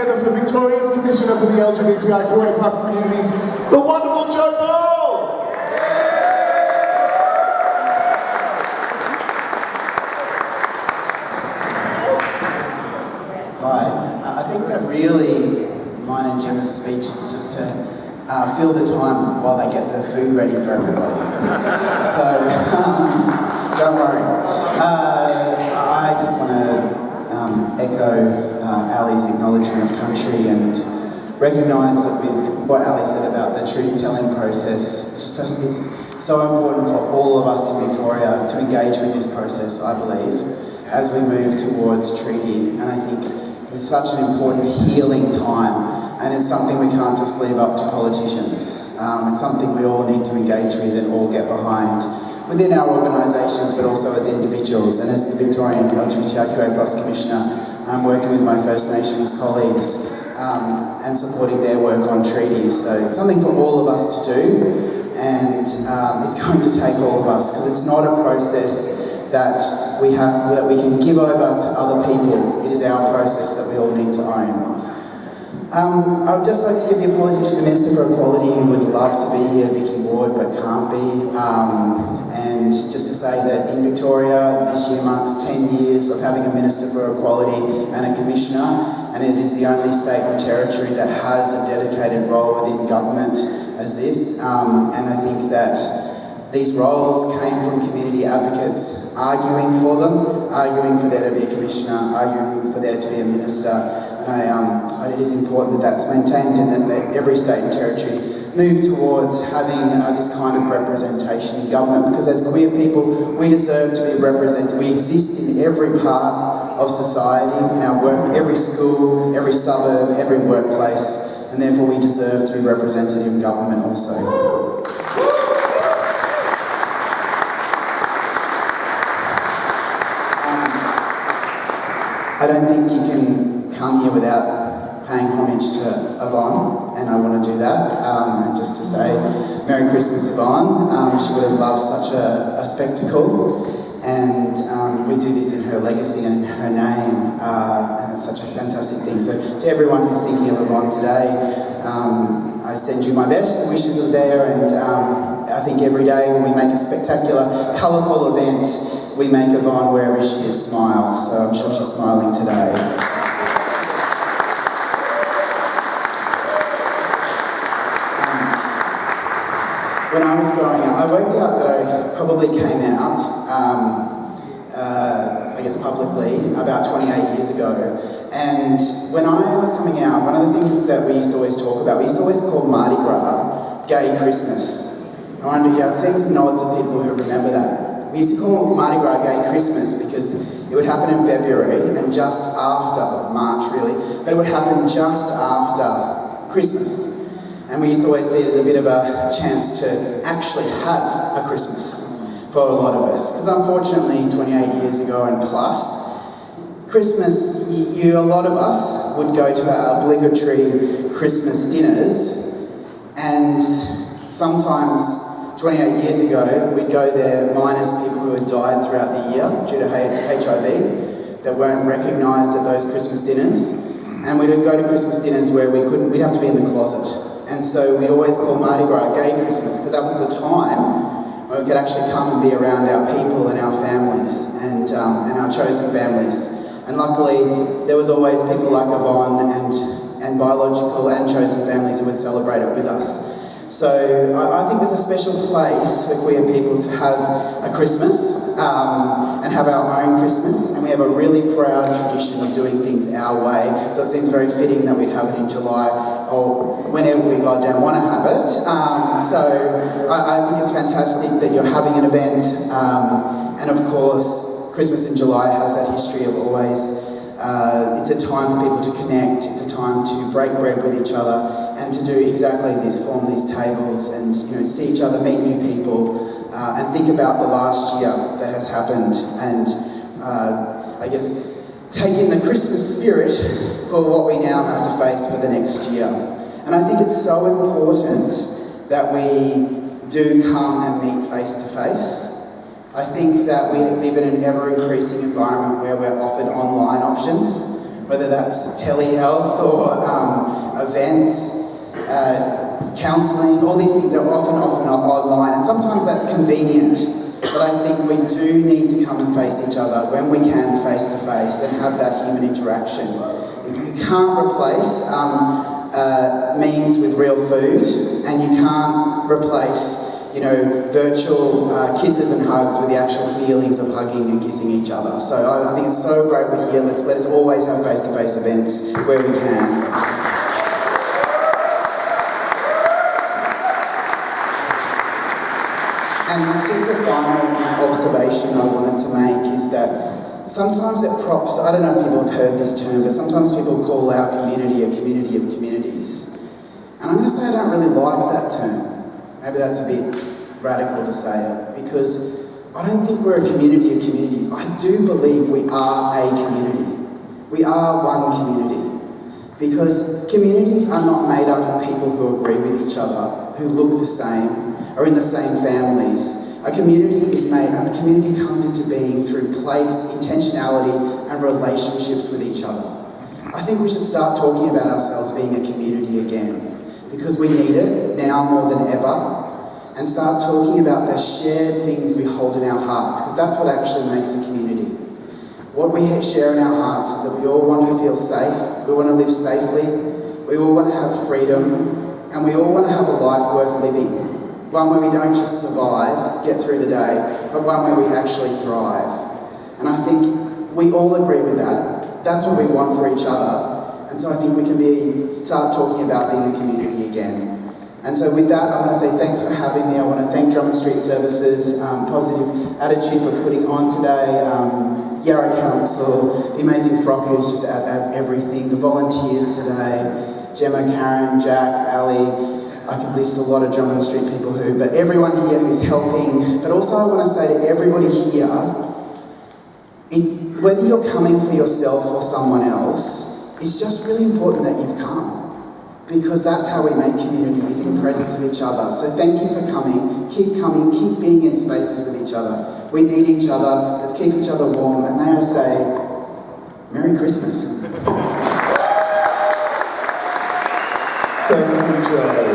together for Victorian Commissioner for the LGBTIQA Communities, the wonderful Joe Ball! Hi. I think that really mine and Gemma's speech is just to fill the time while they get the food ready for everybody. So, don't worry. I just want to echo Ali's acknowledgement of country and recognise that with what Ali said about the truth-telling process, it's so important for all of us in Victoria to engage with this process, I believe, as we move towards treaty. And I think it's such an important healing time, and it's something we can't just leave up to politicians. It's something we all need to engage with and all get behind within our organisations, but also as individuals. And as the Victorian LGBTIQA Commissioner, I'm working with my First Nations colleagues and supporting their work on treaties. So it's something for all of us to do, and it's going to take all of us, because it's not a process that we can give over to other people. It is our process that we all need to own. I would just like to give the apology to the Minister for Equality, who would love to be here, Vicky Ward, but can't be. And just to say that in Victoria, this year marks 10 years of having a Minister for Equality and a Commissioner, and it is the only state and territory that has a dedicated role within government as this. And I think that these roles came from community advocates arguing for them, arguing for there to be a Commissioner, arguing for there to be a Minister. And it is important that that's maintained, and that every state and territory move towards having this kind of representation in government, because as queer people, we deserve to be represented. We exist in every part of society, in our work, every school, every suburb, every workplace, and therefore we deserve to be represented in government also. I don't think you can come here without paying homage to Yvonne, and I want to do that. And just to say, Merry Christmas, Yvonne. She would have loved such a spectacle, and we do this in her legacy and in her name, and it's such a fantastic thing. So to everyone who's thinking of Yvonne today, I send you my best. The wishes are there, and I think every day when we make a spectacular, colourful event, we make Yvonne, wherever she is, smile. So I'm sure she's smiling today. When I was growing up, I worked out that I probably came out, I guess publicly, about 28 years ago. And when I was coming out, one of the things that we used to always talk about, we used to always call Mardi Gras Gay Christmas. I wonder, I've seen some nods of people who remember that. We used to call Mardi Gras Gay Christmas because it would happen in February and just after March, really, but it would happen just after Christmas. And we used to always see it as a bit of a chance to actually have a Christmas for a lot of us. Because unfortunately, 28 years ago and plus, Christmas, a lot of us would go to our obligatory Christmas dinners, and sometimes 28 years ago, we'd go there minus people who had died throughout the year due to HIV that weren't recognised at those Christmas dinners. And we'd go to Christmas dinners where we'd have to be in the closet. And so we'd always call Mardi Gras Gay Christmas, because that was the time when we could actually come and be around our people and our families and our chosen families. And luckily, there was always people like Yvonne and biological and chosen families who would celebrate it with us. So I think there's a special place for queer people to have a Christmas and have our own Christmas, and we have a really proud tradition of doing things our way. So it seems very fitting that we'd have it in July or whenever we goddamn want to have it. So I think it's fantastic that you're having an event, and of course Christmas in July has that history of always, it's a time for people to connect, it's a time to break bread with each other, and to do exactly this, form these tables and see each other, meet new people, and think about the last year that has happened, and I guess take in the Christmas spirit for what we now have to face for the next year. And I think it's so important that we do come and meet face to face. I think that we live in an ever-increasing environment where we're offered online options whether that's telehealth or events, counselling, all these things are often online, and sometimes that's convenient, but I think we do need to come and face each other when we can face to face and have that human interaction. You can't replace memes with real food, and you can't replace virtual kisses and hugs with the actual feelings of hugging and kissing each other. So I think it's so great we're here. Let us always have face-to-face events where we can. And just a final observation I wanted to make is that sometimes it props, I don't know if people have heard this term, but sometimes people call our community a community of communities. And I'm going to say I don't really like that term. Maybe that's a bit radical to say it, because I don't think we're a community of communities. I do believe we are a community. We are one community. Because communities are not made up of people who agree with each other, who look the same, or in the same families. A community comes into being through place, intentionality, and relationships with each other. I think we should start talking about ourselves being a community again, because we need it now more than ever, and start talking about the shared things we hold in our hearts, because that's what actually makes a community. What we share in our hearts is that we all want to feel safe, we want to live safely, we all want to have freedom, and we all want to have a life worth living. One where we don't just survive, get through the day, but one where we actually thrive. And I think we all agree with that. That's what we want for each other. And so I think we can start talking about being a community again. And so with that, I want to say thanks for having me. I want to thank Drummond Street Services, Positive Attitude for putting on today, Yarra Council, the amazing Frockers, just at everything, the volunteers today, Gemma, Karen, Jack, Ali. I could list a lot of Drummond Street people but everyone here who's helping. But also I want to say to everybody here, whether you're coming for yourself or someone else, it's just really important that you've come. Because that's how we make community, is in presence of each other. So thank you for coming, keep being in spaces with each other. We need each other, let's keep each other warm, and may I say, Merry Christmas. Thank you, Joe.